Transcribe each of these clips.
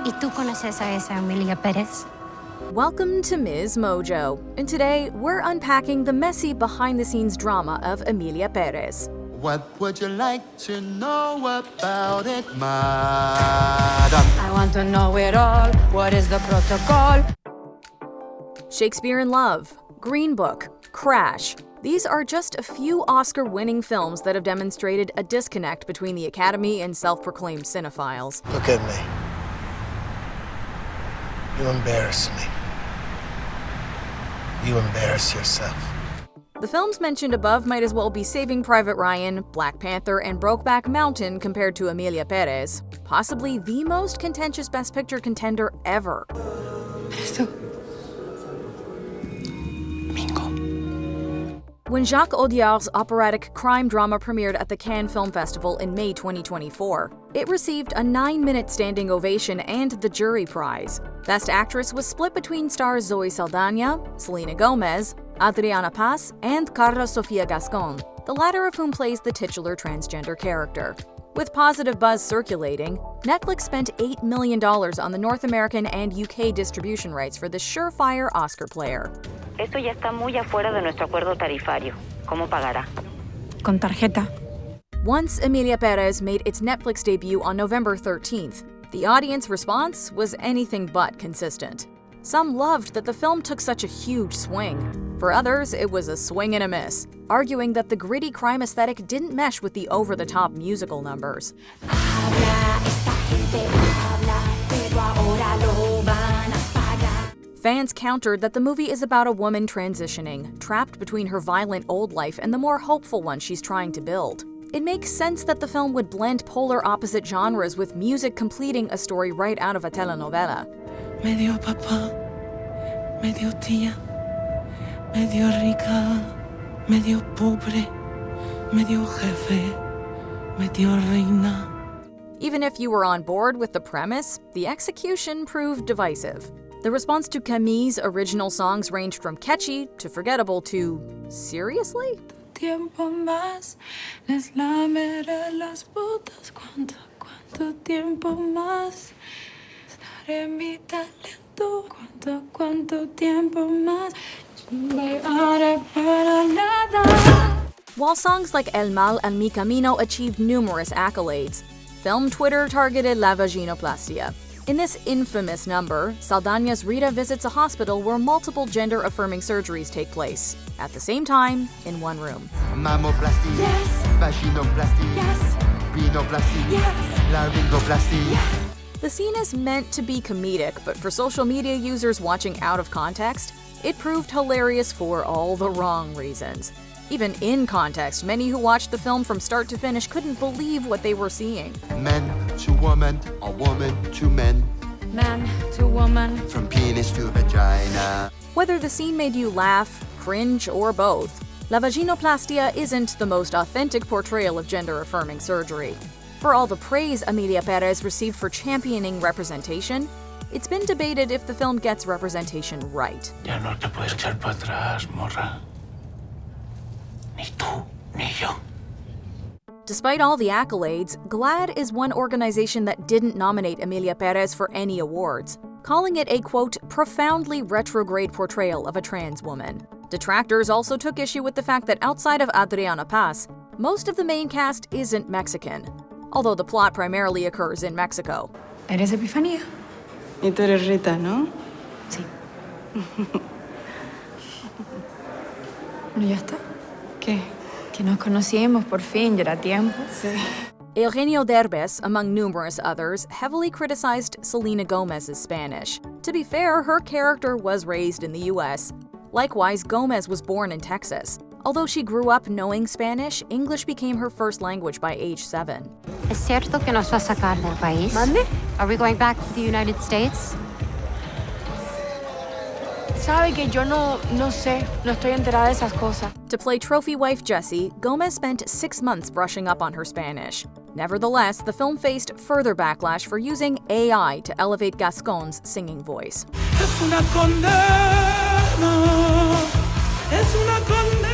¿Y tú conoces a esa Emilia Pérez? Welcome to MsMojo, and today we're unpacking the messy behind-the-scenes drama of Emilia Pérez. What would you like to know about it, madam? I want to know it all. What is the protocol? Shakespeare in Love, Green Book, Crash. These are just a few Oscar-winning films that have demonstrated a disconnect between the Academy and self-proclaimed cinephiles. Look at me. You embarrass me. You embarrass yourself. The films mentioned above might as well be Saving Private Ryan, Black Panther, and Brokeback Mountain compared to Emilia Pérez, possibly the most contentious Best Picture contender ever. When Jacques Audiard's operatic crime drama premiered at the Cannes Film Festival in May 2024, it received a 9-minute standing ovation and the jury prize. Best Actress was split between stars Zoe Saldana, Selena Gomez, Adriana Paz, and Carla Sofia Gascon, the latter of whom plays the titular transgender character. With positive buzz circulating, Netflix spent $8 million on the North American and UK distribution rights for this surefire Oscar player. Esto ya está muy afuera de nuestro acuerdo tarifario. ¿Cómo pagará? Con tarjeta. Once Emilia Pérez made its Netflix debut on November 13th, the audience response was anything but consistent. Some loved that the film took such a huge swing. For others, it was a swing and a miss, arguing that the gritty crime aesthetic didn't mesh with the over-the-top musical numbers. Fans countered that the movie is about a woman transitioning, trapped between her violent old life and the more hopeful one she's trying to build. It makes sense that the film would blend polar opposite genres with music completing a story right out of a telenovela. Medio papá, medio tía, medio rica, medio pobre, medio jefe, medio reina. Even if you were on board with the premise, the execution proved divisive. The response to Camille's original songs ranged from catchy to forgettable to seriously? Tiempo más, les lameré las botas. ¿Cuánto tiempo más? Estaré mi talento. ¿Cuánto tiempo más? Me haré para nada. While songs like El Mal and Mi Camino achieved numerous accolades, film Twitter targeted La Vaginoplastia. In this infamous number, Saldana's Rita visits a hospital where multiple gender-affirming surgeries take place, at the same time, in one room. Mammoplasty, Yes. vaginoplasty, Yes. rhinoplasty, Yes. laryngoplasty. Yes. The scene is meant to be comedic, but for social media users watching out of context, it proved hilarious for all the wrong reasons. Even in context, many who watched the film from start to finish couldn't believe what they were seeing. Men to woman, or woman to men, Man to woman. from penis to vagina. Whether the scene made you laugh, cringe, or both, La Vaginoplastia isn't the most authentic portrayal of gender-affirming surgery. For all the praise Emilia Pérez received for championing representation, it's been debated if the film gets representation right. Ya no te puedes echar para atrás, morra. Ni tú, ni yo. Despite all the accolades, GLAAD is one organization that didn't nominate Emilia Pérez for any awards, calling it a, quote, profoundly retrograde portrayal of a trans woman. Detractors also took issue with the fact that outside of Adriana Paz, most of the main cast isn't Mexican, although the plot primarily occurs in Mexico. ¿Eres Epifanía? Y tú eres Rita, ¿no? Sí. Bueno, ya está. ¿Qué? Que nos conocimos por fin, ya era tiempo. Sí. Eugenio Derbez, among numerous others, heavily criticized Selena Gomez's Spanish. To be fair, her character was raised in the US. Likewise, Gomez was born in Texas. Although she grew up knowing Spanish, English became her first language by age 7. ¿Es cierto que nos va a sacar del país? ¿Mande? Are we going back to the United States? Sabe que yo no sé, no estoy enterada de esas cosas. To play trophy wife Jessie, Gomez spent 6 months brushing up on her Spanish. Nevertheless, the film faced further backlash for using AI to elevate Gascon's singing voice. Es una condena. Es una condena.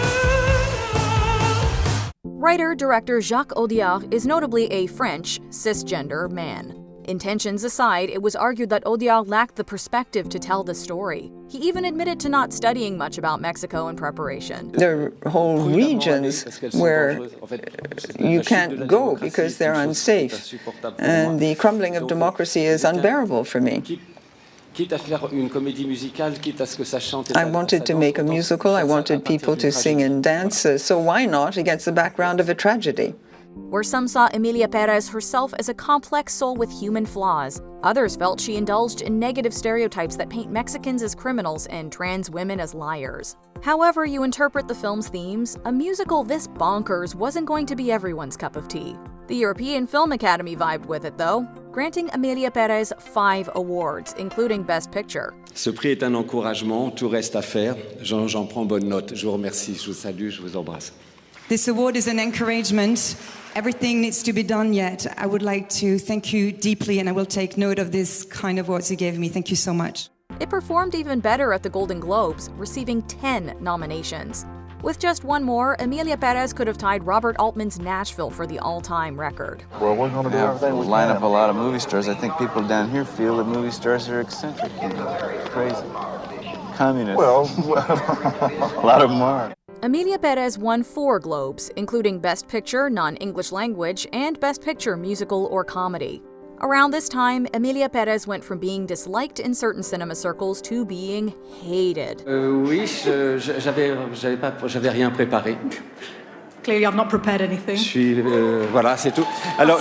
Writer-director Jacques Audiard is notably a French, cisgender man. Intentions aside, it was argued that Odiar lacked the perspective to tell the story. He even admitted to not studying much about Mexico in preparation. There are whole regions where you can't go because they're unsafe, and the crumbling of democracy is unbearable for me. I wanted to make a musical, I wanted people to sing and dance, so why not against the background of a tragedy? Where some saw Emilia Pérez herself as a complex soul with human flaws, others felt she indulged in negative stereotypes that paint Mexicans as criminals and trans women as liars. However you interpret the film's themes, a musical this bonkers wasn't going to be everyone's cup of tea. The European Film Academy vibed with it, though, granting Emilia Pérez 5 awards, including Best Picture. Ce prix est un encouragement, tout reste à faire. J'en prends bonne note. Je vous remercie, je vous salue, je vous embrasse. This award is an encouragement. Everything needs to be done yet. I would like to thank you deeply, and I will take note of this kind of awards you gave me. Thank you so much. It performed even better at the Golden Globes, receiving 10 nominations. With just one more, Emilia Pérez could have tied Robert Altman's Nashville for the all-time record. Well, we're going to do everything. We line up a lot of movie stars. I think people down here feel that movie stars are eccentric and crazy. Communists. Well, a lot of them are. Emilia Pérez won 4 Globes, including Best Picture, non-English language, and Best Picture, musical or comedy. Around this time, Emilia Pérez went from being disliked in certain cinema circles to being hated. Oui, j'avais rien préparé. Clearly, I've not prepared anything. Voilà, c'est tout. Alors.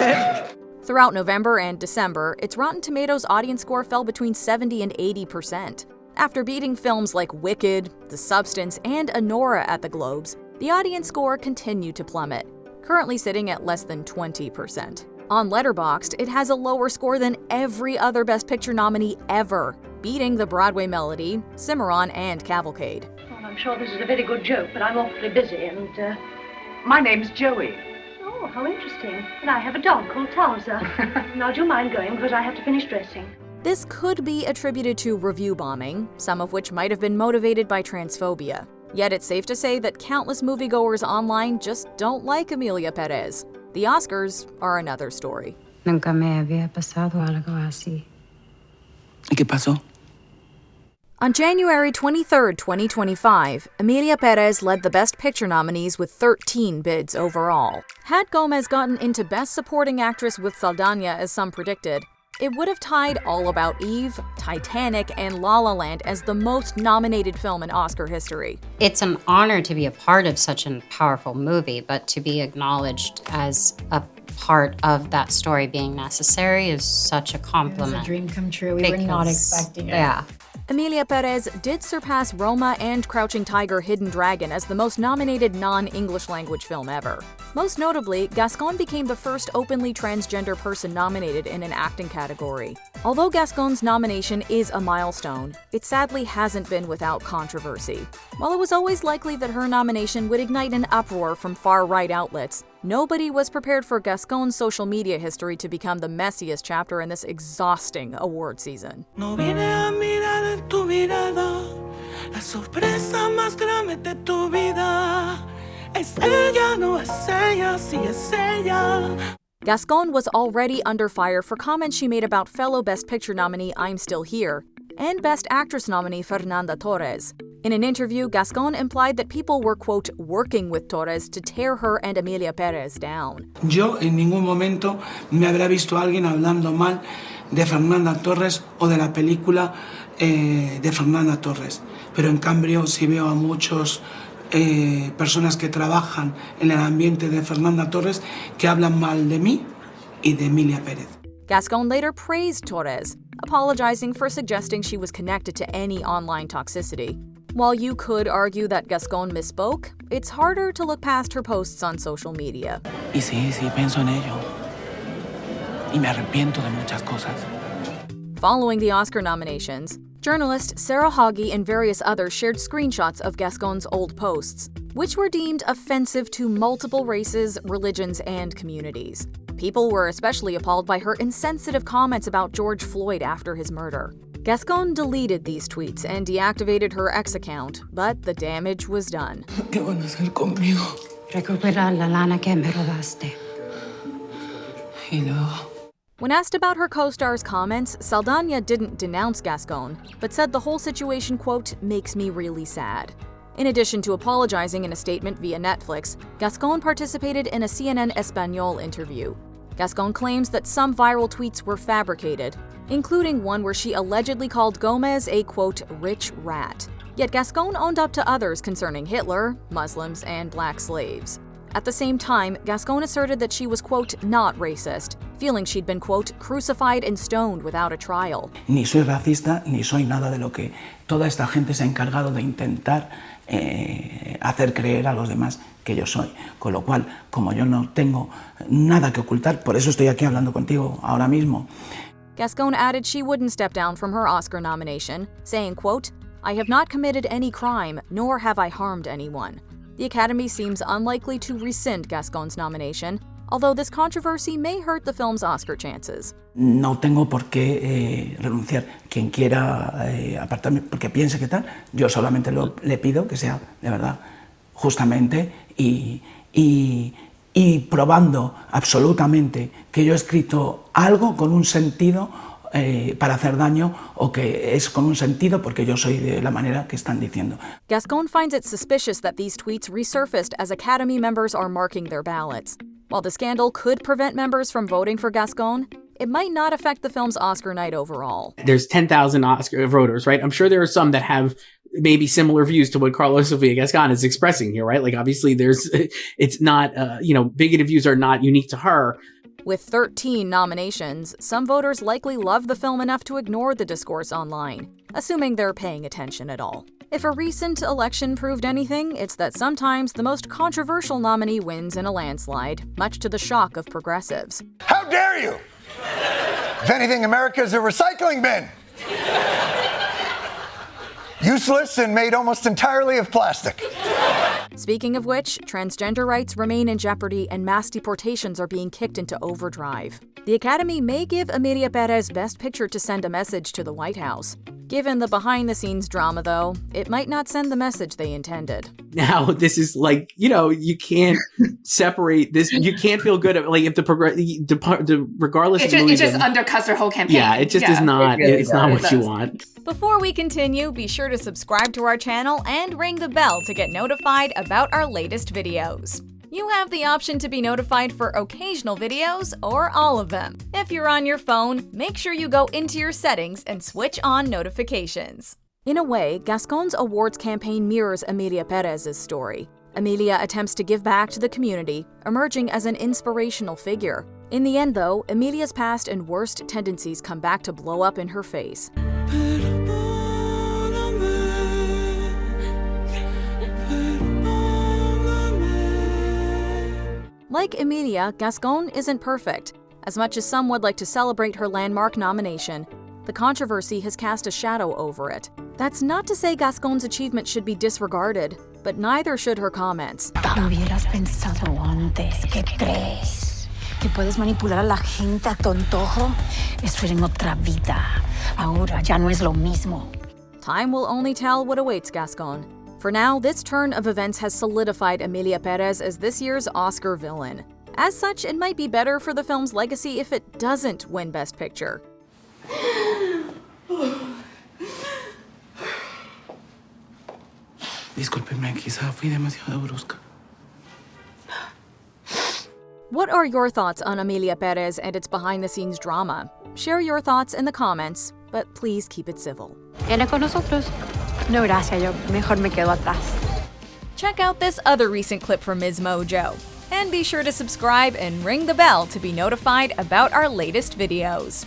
Throughout November and December, its Rotten Tomatoes audience score fell between 70 and 80%. After beating films like Wicked, The Substance, and Anora at the Globes, the audience score continued to plummet, currently sitting at less than 20%. On Letterboxd, it has a lower score than every other Best Picture nominee ever, beating The Broadway Melody, Cimarron, and Cavalcade. Well, I'm sure this is a very good joke, but I'm awfully busy, and my name's Joey. Oh, how interesting. And I have a dog called Towser. Now, do you mind going, because I have to finish dressing? This could be attributed to review bombing, some of which might have been motivated by transphobia. Yet it's safe to say that countless moviegoers online just don't like Emilia Pérez. The Oscars are another story. Nunca me había pasado algo así. ¿Y qué pasó? On January 23, 2025, Emilia Pérez led the Best Picture nominees with 13 bids overall. Had Gomez gotten into Best Supporting Actress with Saldana as some predicted, it would have tied All About Eve, Titanic, and La La Land as the most nominated film in Oscar history. It's an honor to be a part of such a powerful movie, but to be acknowledged as a part of that story being necessary is such a compliment. It was a dream come true. We were not expecting it. Yeah. Emilia Pérez did surpass Roma and Crouching Tiger, Hidden Dragon as the most nominated non-English language film ever. Most notably, Gascon became the first openly transgender person nominated in an acting category. Although Gascon's nomination is a milestone, it sadly hasn't been without controversy. While it was always likely that her nomination would ignite an uproar from far-right outlets, nobody was prepared for Gascon's social media history to become the messiest chapter in this exhausting award season. No vine a mirar en tu mirada, la sorpresa más grande de tu vida. Es ella, no es ella, sí es ella. Gascon was already under fire for comments she made about fellow Best Picture nominee I'm Still Here and Best Actress nominee Fernanda Torres. In an interview, Gascon implied that people were, quote, working with Torres to tear her and Emilia Pérez down. Yo en ningún momento me habrá visto alguien hablando mal de Fernanda Torres o de la película de Fernanda Torres. Pero en cambio, si veo a muchos personas que trabajan en el ambiente de Fernanda Torres que hablan mal de mí y de Emilia Pérez. Gascon later praised Torres, apologizing for suggesting she was connected to any online toxicity. While you could argue that Gascon misspoke, it's harder to look past her posts on social media. Y sí, pienso en ello. Y me arrepiento de muchas cosas. Following the Oscar nominations, journalist Sarah Hoggy and various others shared screenshots of Gascon's old posts, which were deemed offensive to multiple races, religions, and communities. People were especially appalled by her insensitive comments about George Floyd after his murder. Gascon deleted these tweets and deactivated her X account, but the damage was done. ¿Qué van a hacer conmigo? Recuperar la lana que me robaste. Y luego. When asked about her co-star's comments, Saldana didn't denounce Gascón, but said the whole situation, quote, makes me really sad. In addition to apologizing in a statement via Netflix, Gascón participated in a CNN Español interview. Gascón claims that some viral tweets were fabricated, including one where she allegedly called Gomez a, quote, rich rat. Yet Gascón owned up to others concerning Hitler, Muslims, and black slaves. At the same time, Gascón asserted that she was, quote, not racist, feeling she'd been, quote, crucified and stoned without a trial. Ni soy racista, ni soy nada de lo que toda esta gente se ha encargado de intentar hacer creer a los demás que yo soy. Con lo cual, como yo no tengo nada que ocultar, por eso estoy aquí hablando contigo ahora mismo. Gascón added she wouldn't step down from her Oscar nomination, saying, quote, I have not committed any crime, nor have I harmed anyone. The Academy seems unlikely to rescind Gascón's nomination, although this controversy may hurt the film's Oscar chances. No tengo por qué renunciar. Quien quiera apartarme porque piense que tal, yo solamente le pido que sea de verdad justamente y probando absolutamente que yo he escrito algo con un sentido para hacer daño o que es con un sentido porque yo soy de la manera que están diciendo. Gascón finds it suspicious that these tweets resurfaced as Academy members are marking their ballots. While the scandal could prevent members from voting for Gascón, it might not affect the film's Oscar night overall. There's 10,000 Oscar voters, right? I'm sure there are some that have maybe similar views to what Carlos Sofia Gascón is expressing here, right? Like obviously it's not, bigoted views are not unique to her. With 13 nominations, some voters likely love the film enough to ignore the discourse online, assuming they're paying attention at all. If a recent election proved anything, it's that sometimes the most controversial nominee wins in a landslide, much to the shock of progressives. How dare you! If anything, America's a recycling bin. Useless and made almost entirely of plastic. Speaking of which, transgender rights remain in jeopardy and mass deportations are being kicked into overdrive. The Academy may give Emilia Pérez Best Picture to send a message to the White House. Given the behind-the-scenes drama, though, it might not send the message they intended. Now, this is like, you can't separate this. You can't feel good at, like, if regardless of the it just undercuts their whole campaign. Yeah, it just is not, it's not what you want. Before we continue, be sure to subscribe to our channel and ring the bell to get notified about our latest videos. You have the option to be notified for occasional videos or all of them. If you're on your phone, make sure you go into your settings and switch on notifications. In a way, Gascón's awards campaign mirrors Emilia Pérez's story. Emilia attempts to give back to the community, emerging as an inspirational figure. In the end, though, Emilia's past and worst tendencies come back to blow up in her face. Like Emilia, Gascón isn't perfect. As much as some would like to celebrate her landmark nomination, the controversy has cast a shadow over it. That's not to say Gascón's achievement should be disregarded, but neither should her comments. Lo hubieras pensado antes. ¿Qué crees? ¿Que puedes manipular a la gente a tu antojo? Eso era en otra vida. Ahora ya no es lo mismo. Time will only tell what awaits Gascón. For now, this turn of events has solidified Emilia Pérez as this year's Oscar villain. As such, it might be better for the film's legacy if it doesn't win Best Picture. Discúlpeme, quizá fui demasiado brusca. What are your thoughts on Emilia Pérez and its behind-the-scenes drama? Share your thoughts in the comments, but please keep it civil. ¿Viene con nosotros? No, gracias. Yo mejor me quedo atrás. Check out this other recent clip from MsMojo. And be sure to subscribe and ring the bell to be notified about our latest videos.